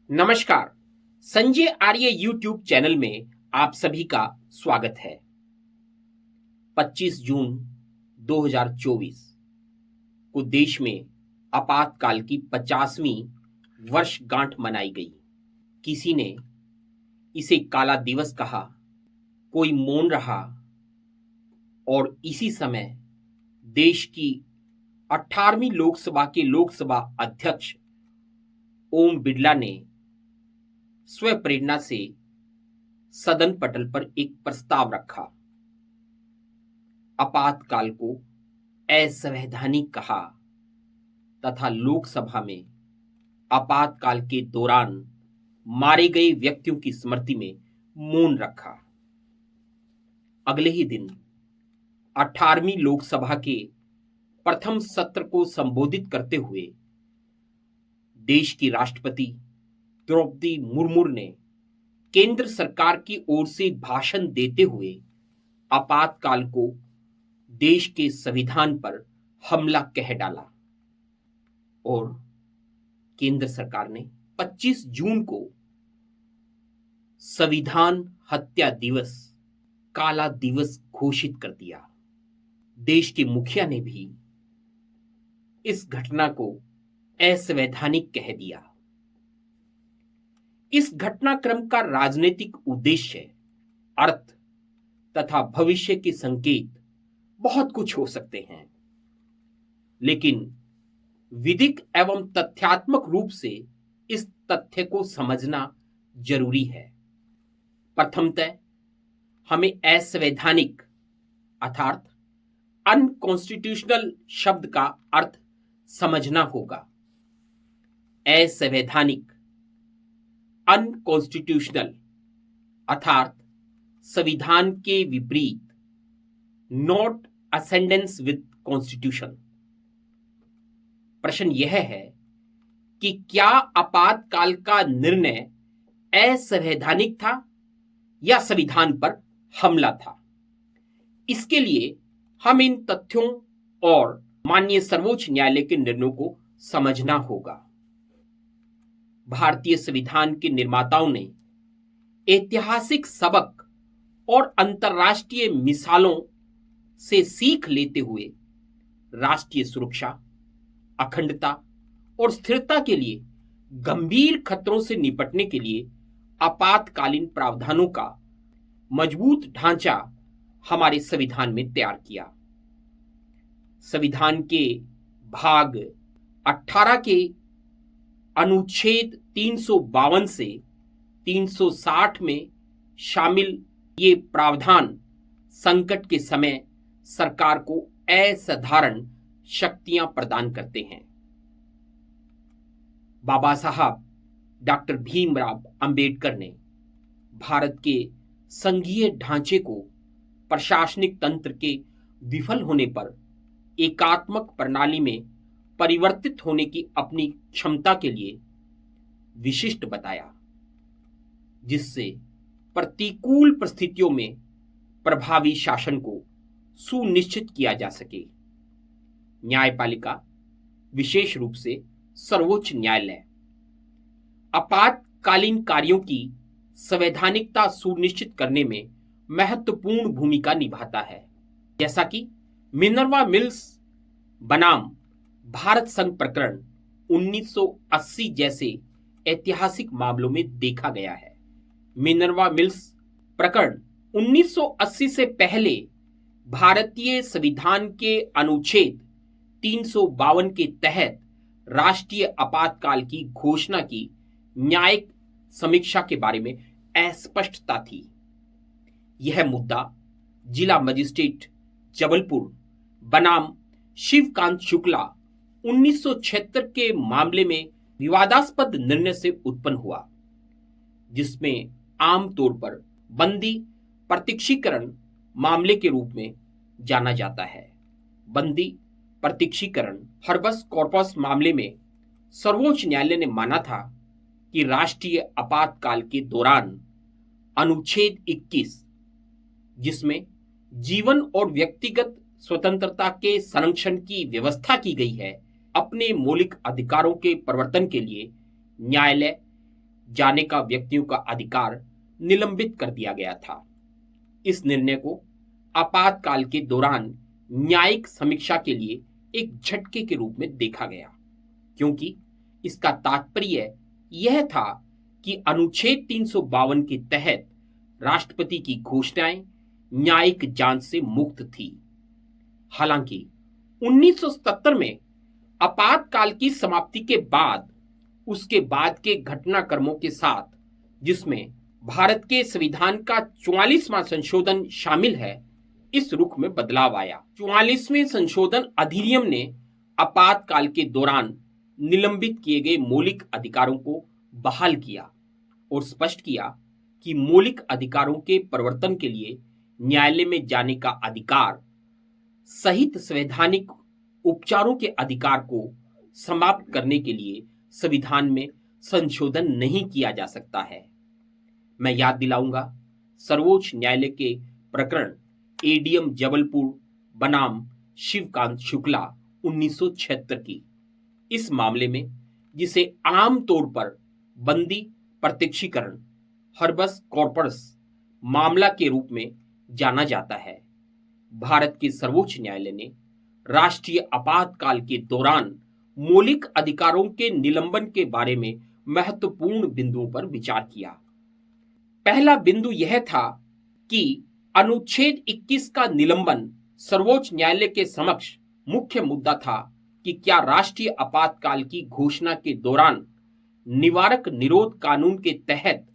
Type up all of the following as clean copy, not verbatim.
नमस्कार। संजय आर्य YouTube channel में आप सभी का स्वागत है। 25 जून 2024 को देश में आपातकाल की 50वीं वर्षगांठ मनाई गई। किसी ने इसे काला दिवस कहा, कोई मौन रहा और इसी समय देश की 18वीं लोकसभा के लोकसभा अध्यक्ष ओम बिरला ने स्वप्रेरणा से सदन पटल पर एक प्रस्ताव रखा। आपातकाल को असंवैधानिक कहा तथा लोकसभा में आपातकाल के दौरान मारे गए व्यक्तियों की स्मृति में मौन रखा। अगले ही दिन 18वीं लोकसभा के प्रथम सत्र को संबोधित करते हुए देश की राष्ट्रपति द्रौपदी मुर्मू ने केंद्र सरकार की ओर से भाषण देते हुए आपातकाल को देश के संविधान पर हमला कह डाला और केंद्र सरकार ने 25 जून को संविधान हत्या दिवस, काला दिवस घोषित कर दिया। देश के मुखिया ने भी इस घटना को असंवैधानिक कह दिया। इस घटनाक्रम का राजनीतिक उद्देश्य, अर्थ तथा भविष्य के संकेत बहुत कुछ हो सकते हैं, लेकिन विधिक एवं तथ्यात्मक रूप से इस तथ्य को समझना जरूरी है। प्रथमतः हमें असंवैधानिक अर्थात अनकॉन्स्टिट्यूशनल शब्द का अर्थ समझना होगा। असंवैधानिक, अनकॉन्स्टिट्यूशनल अर्थात संविधान के विपरीत, नॉट असेंडेंस विद कॉन्स्टिट्यूशन। प्रश्न यह है कि क्या आपातकाल का निर्णय असंवैधानिक था या संविधान पर हमला था? इसके लिए हम इन तथ्यों और माननीय सर्वोच्च न्यायालय के निर्णयों को समझना होगा। भारतीय संविधान के निर्माताओं ने ऐतिहासिक सबक और अंतर्राष्ट्रीय मिसालों से सीख लेते हुए राष्ट्रीय सुरक्षा, अखंडता और स्थिरता के लिए गंभीर खतरों से निपटने के लिए आपातकालीन प्रावधानों का मजबूत ढांचा हमारे संविधान में तैयार किया। संविधान के भाग 18 के अनुच्छेद 352 से 360 में शामिल ये प्रावधान संकट के समय सरकार को असाधारण शक्तियां प्रदान करते हैं। बाबा साहब डॉक्टर भीमराव अंबेडकर ने भारत के संघीय ढांचे को प्रशासनिक तंत्र के विफल होने पर एकात्मक प्रणाली में परिवर्तित होने की अपनी क्षमता के लिए विशिष्ट बताया, जिससे प्रतिकूल परिस्थितियों में प्रभावी शासन को सुनिश्चित किया जा सके। न्यायपालिका, विशेष रूप से सर्वोच्च न्यायालय, आपातकालीन कार्यों की संवैधानिकता सुनिश्चित करने में महत्वपूर्ण भूमिका निभाता है, जैसा कि मिनर्वा मिल्स बनाम भारत संघ प्रकरण 1980 जैसे ऐतिहासिक मामलों में देखा गया है। मिनर्वा मिल्स प्रकरण 1980 से पहले भारतीय संविधान के अनुच्छेद 352 के तहत राष्ट्रीय आपातकाल की घोषणा की न्यायिक समीक्षा के बारे में अस्पष्टता थी। यह मुद्दा जिला मजिस्ट्रेट जबलपुर बनाम शिवकांत शुक्ला 1976 के मामले में विवादास्पद निर्णय से उत्पन्न हुआ, जिसमें आमतौर पर बंदी प्रत्यक्षीकरण मामले के रूप में जाना जाता है। बंदी प्रत्यक्षीकरण हर्बस कॉर्पस मामले में सर्वोच्च न्यायालय ने माना था कि राष्ट्रीय आपातकाल के दौरान अनुच्छेद 21, जिसमें जीवन और व्यक्तिगत स्वतंत्रता के संरक्षण की व्यवस्था की गई है, अपने मौलिक अधिकारों के प्रवर्तन के लिए न्यायालय जाने का व्यक्तियों का अधिकार निलंबित कर दिया गया था। इस निर्णय को आपातकाल के दौरान न्यायिक समीक्षा के लिए एक झटके के रूप में देखा गया, क्योंकि इसका तात्पर्य यह था कि अनुच्छेद 352 के तहत राष्ट्रपति की घोषणाएं न्यायिक जांच से मुक्त थी। हालांकि 1977 में आपातकाल की समाप्ति के बाद उसके बाद के घटनाक्रमों के साथ, जिसमें भारत के संविधान का 44वां संशोधन शामिल है, इस रुख में बदलाव आया। 44वें संशोधन अधिनियम ने आपातकाल के दौरान निलंबित किए गए मौलिक अधिकारों को बहाल किया और स्पष्ट किया कि मौलिक अधिकारों के परिवर्तन के लिए न्यायालय में जाने का अधिकार सहित संवैधानिक उपचारों के अधिकार को समाप्त करने के लिए संविधान में संशोधन नहीं किया जा सकता है। मैं याद दिलाऊंगा सर्वोच्च न्यायालय के प्रकरण एडीएम जबलपुर बनाम शिवकांत शुक्ला 1976 की। इस मामले में, जिसे आम तौर पर बंदी प्रत्यक्षीकरण हर्बस कॉर्पस मामला के रूप में जाना जाता है, भारत के सर्वोच्च न्यायालय ने राष्ट्रीय आपातकाल के दौरान मौलिक अधिकारों के निलंबन के बारे में महत्वपूर्ण बिंदुओं पर विचार किया। पहला बिंदु यह था कि अनुच्छेद 21 का निलंबन सर्वोच्च न्यायालय के समक्ष मुख्य मुद्दा था कि क्या राष्ट्रीय आपातकाल की घोषणा के दौरान निवारक निरोध कानून के तहत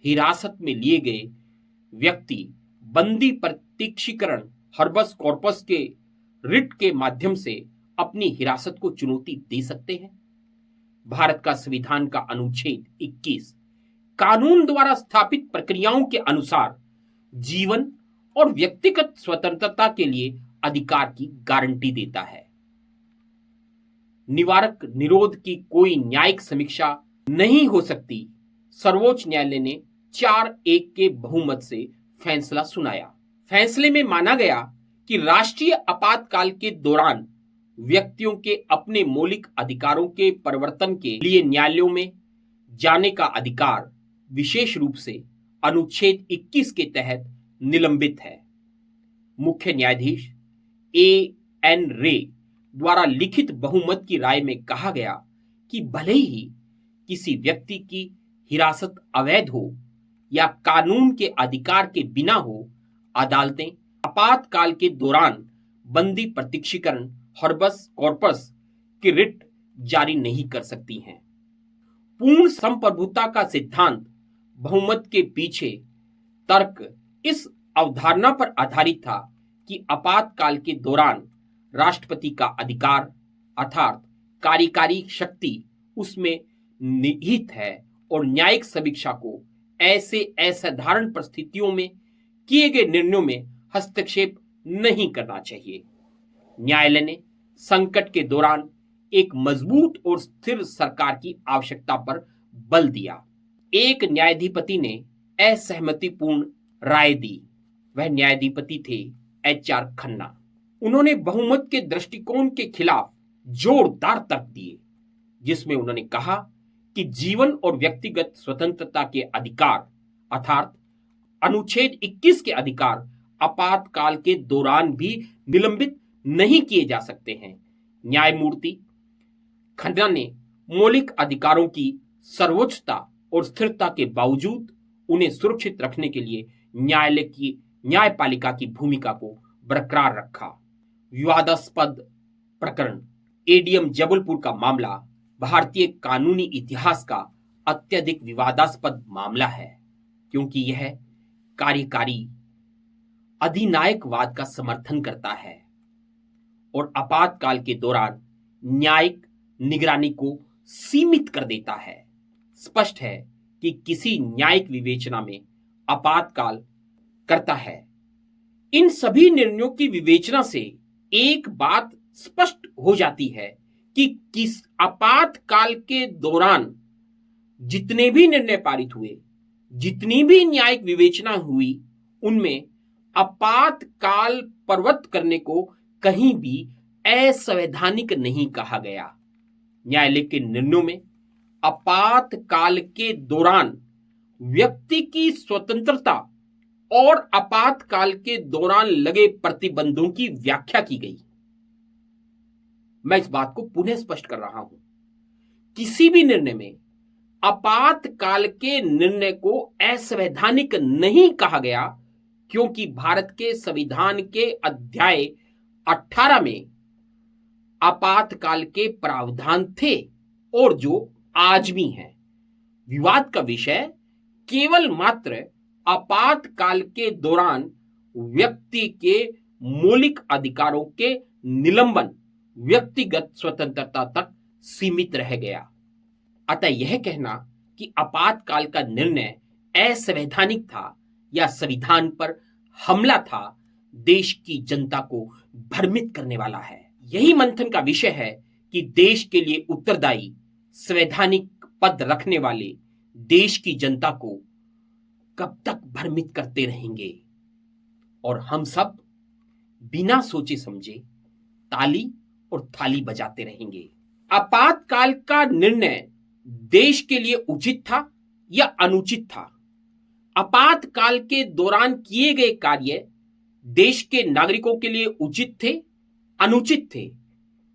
हिरासत में लिए गए व्यक्ति बंदी प्रत्यक्षीकरण हर्बस कॉर्पस के रिट के माध्यम से अपनी हिरासत को चुनौती दे सकते हैं। भारत का संविधान का अनुच्छेद 21 कानून द्वारा स्थापित प्रक्रियाओं के अनुसार जीवन और व्यक्तिगत स्वतंत्रता के लिए अधिकार की गारंटी देता है। निवारक निरोध की कोई न्यायिक समीक्षा नहीं हो सकती। सर्वोच्च न्यायालय ने 4-1 के बहुमत से फैसला सुनाया। फैसले में माना गया कि राष्ट्रीय आपातकाल के दौरान व्यक्तियों के अपने मौलिक अधिकारों के परिवर्तन के लिए न्यायालयों में जाने का अधिकार विशेष रूप से अनुच्छेद 21 के तहत निलंबित है। मुख्य न्यायाधीश एन रे द्वारा लिखित बहुमत की राय में कहा गया कि भले ही किसी व्यक्ति की हिरासत अवैध हो या कानून के अधिकार के बिना हो, अदालतें आपातकाल के दौरान बंदी प्रत्यक्षीकरण हर्बस कॉर्पस की रिट जारी नहीं कर सकती हैं। पूर्ण संप्रभुता का सिद्धांत बहुमत के पीछे तर्क इस अवधारणा पर आधारित था कि आपातकाल के दौरान राष्ट्रपति का अधिकार अर्थात कार्यकारी शक्ति उसमें निहित है और न्यायिक समीक्षा को ऐसे असाधारण परिस्थितियों में किए गए निर्णयों में हस्तक्षेप नहीं करना चाहिए। न्यायालय ने संकट के दौरान एक मजबूत और स्थिर सरकार की आवश्यकता पर बल दिया। एक न्यायाधिपति ने असहमतिपूर्ण राय दी। वह न्यायाधिपति थे HR खन्ना। उन्होंने बहुमत के दृष्टिकोण के खिलाफ जोरदार तर्क दिए, जिसमें उन्होंने कहा कि जीवन और व्यक्तिगत स्वतंत्रता के अधिकार अर्थात अनुच्छेद 21 के अधिकार आपातकाल के दौरान भी निलंबित नहीं किए जा सकते हैं। न्यायमूर्ति खन्ना ने मौलिक अधिकारों की सर्वोच्चता और स्थिरता के बावजूद उन्हें सुरक्षित रखने के लिए न्यायालय की न्यायपालिका की भूमिका को बरकरार रखा। विवादास्पद प्रकरण एडीएम जबलपुर का मामला भारतीय कानूनी इतिहास का अत्यधिक विवादास्पद मामला है, क्योंकि यह कार्यकारी अधिनायकवाद का समर्थन करता है और आपातकाल के दौरान न्यायिक निगरानी को सीमित कर देता है। स्पष्ट है कि किसी न्यायिक विवेचना में आपातकाल करता है। इन सभी निर्णयों की विवेचना से एक बात स्पष्ट हो जाती है कि किस आपातकाल के दौरान जितने भी निर्णय पारित हुए, जितनी भी न्यायिक विवेचना हुई, उनमें आपातकाल प्रवर्तित करने को कहीं भी असंवैधानिक नहीं कहा गया। न्यायालय के निर्णयों में आपातकाल के दौरान व्यक्ति की स्वतंत्रता और आपातकाल के दौरान लगे प्रतिबंधों की व्याख्या की गई। मैं इस बात को पुनः स्पष्ट कर रहा हूं, किसी भी निर्णय में आपातकाल के निर्णय को असंवैधानिक नहीं कहा गया, क्योंकि भारत के संविधान के अध्याय 18 में आपातकाल के प्रावधान थे और जो आज भी हैं। विवाद का विषय केवल मात्र आपातकाल के दौरान व्यक्ति के मौलिक अधिकारों के निलंबन, व्यक्तिगत स्वतंत्रता तक सीमित रह गया। अतः यह कहना कि आपातकाल का निर्णय असंवैधानिक था या संविधान पर हमला था, देश की जनता को भ्रमित करने वाला है। यही मंथन का विषय है कि देश के लिए उत्तरदायी संवैधानिक पद रखने वाले देश की जनता को कब तक भ्रमित करते रहेंगे और हम सब बिना सोचे समझे ताली और थाली बजाते रहेंगे। आपातकाल का निर्णय देश के लिए उचित था या अनुचित था? आपातकाल के दौरान किए गए कार्य देश के नागरिकों के लिए उचित थे, अनुचित थे?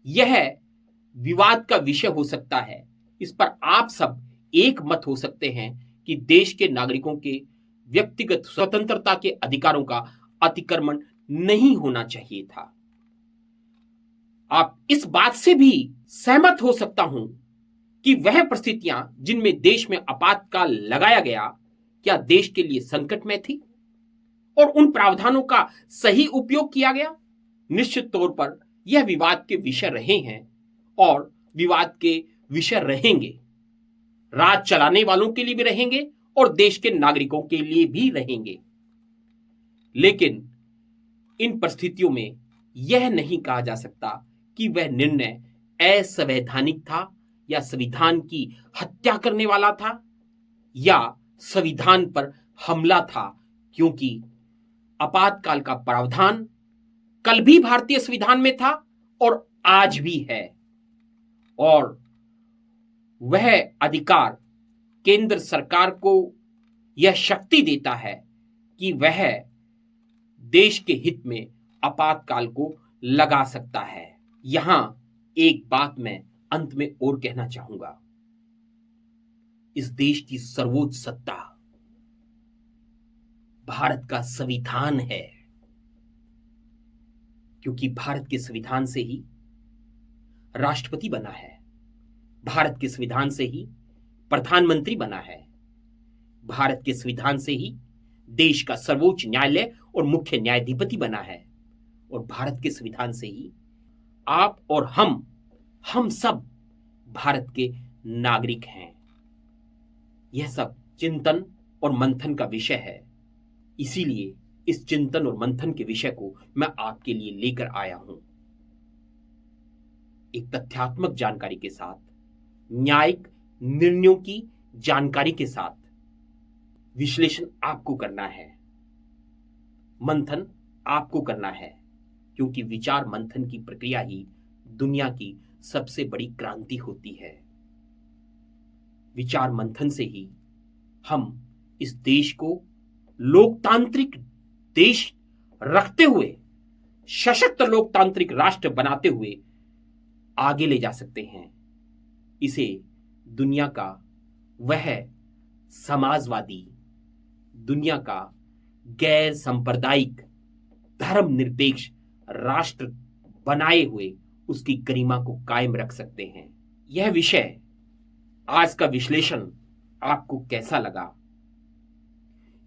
यह विवाद का विषय हो सकता है। इस पर आप सब एक मत हो सकते हैं कि देश के नागरिकों के व्यक्तिगत स्वतंत्रता के अधिकारों का अतिक्रमण नहीं होना चाहिए था। आप इस बात से भी सहमत हो सकता हूं कि वह परिस्थितियां जिनमें देश में आपातकाल लगाया गया, क्या देश के लिए संकट में थी और उन प्रावधानों का सही उपयोग किया गया? निश्चित तौर पर यह विवाद के विषय रहे हैं और विवाद के विषय रहेंगे। राज चलाने वालों के लिए भी रहेंगे और देश के नागरिकों के लिए भी रहेंगे। लेकिन इन परिस्थितियों में यह नहीं कहा जा सकता कि वह निर्णय असंवैधानिक था या संविधान की हत्या करने वाला था या संविधान पर हमला था, क्योंकि आपातकाल का प्रावधान कल भी भारतीय संविधान में था और आज भी है, और वह अधिकार केंद्र सरकार को यह शक्ति देता है कि वह देश के हित में आपातकाल को लगा सकता है। यहां एक बात मैं अंत में और कहना चाहूंगा। इस देश की सर्वोच्च सत्ता भारत का संविधान है, क्योंकि भारत के संविधान से ही राष्ट्रपति बना है, भारत के संविधान से ही प्रधानमंत्री बना है, भारत के संविधान से ही देश का सर्वोच्च न्यायालय और मुख्य न्यायाधिपति बना है, और भारत के संविधान से ही आप और हम सब भारत के नागरिक हैं। यह सब चिंतन और मंथन का विषय है। इसीलिए इस चिंतन और मंथन के विषय को मैं आपके लिए लेकर आया हूं, एक तथ्यात्मक जानकारी के साथ, न्यायिक निर्णयों की जानकारी के साथ। विश्लेषण आपको करना है, मंथन आपको करना है, क्योंकि विचार मंथन की प्रक्रिया ही दुनिया की सबसे बड़ी क्रांति होती है। विचार मंथन से ही हम इस देश को लोकतांत्रिक देश रखते हुए, सशक्त लोकतांत्रिक राष्ट्र बनाते हुए आगे ले जा सकते हैं। इसे दुनिया का वह समाजवादी, दुनिया का गैर सांप्रदायिक धर्मनिरपेक्ष राष्ट्र बनाए हुए उसकी गरिमा को कायम रख सकते हैं। यह विषय, आज का विश्लेषण आपको कैसा लगा?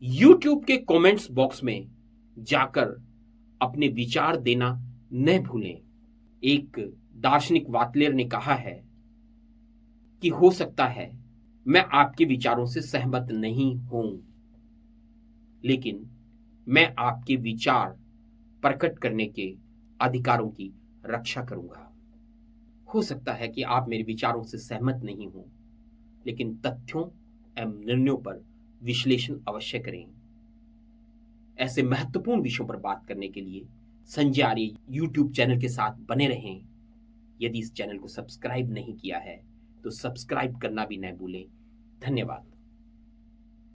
YouTube के कमेंट्स बॉक्स में जाकर अपने विचार देना न भूलें। एक दार्शनिक वाटलेर ने कहा है कि हो सकता है मैं आपके विचारों से सहमत नहीं हूं, लेकिन मैं आपके विचार प्रकट करने के अधिकारों की रक्षा करूंगा। हो सकता है कि आप मेरे विचारों से सहमत नहीं हो, लेकिन तथ्यों एवं निर्णयों पर विश्लेषण अवश्य करें। ऐसे महत्वपूर्ण विषयों पर बात करने के लिए संजय आर्य YouTube चैनल के साथ बने रहें। यदि इस चैनल को सब्सक्राइब नहीं किया है तो सब्सक्राइब करना भी न भूलें। धन्यवाद।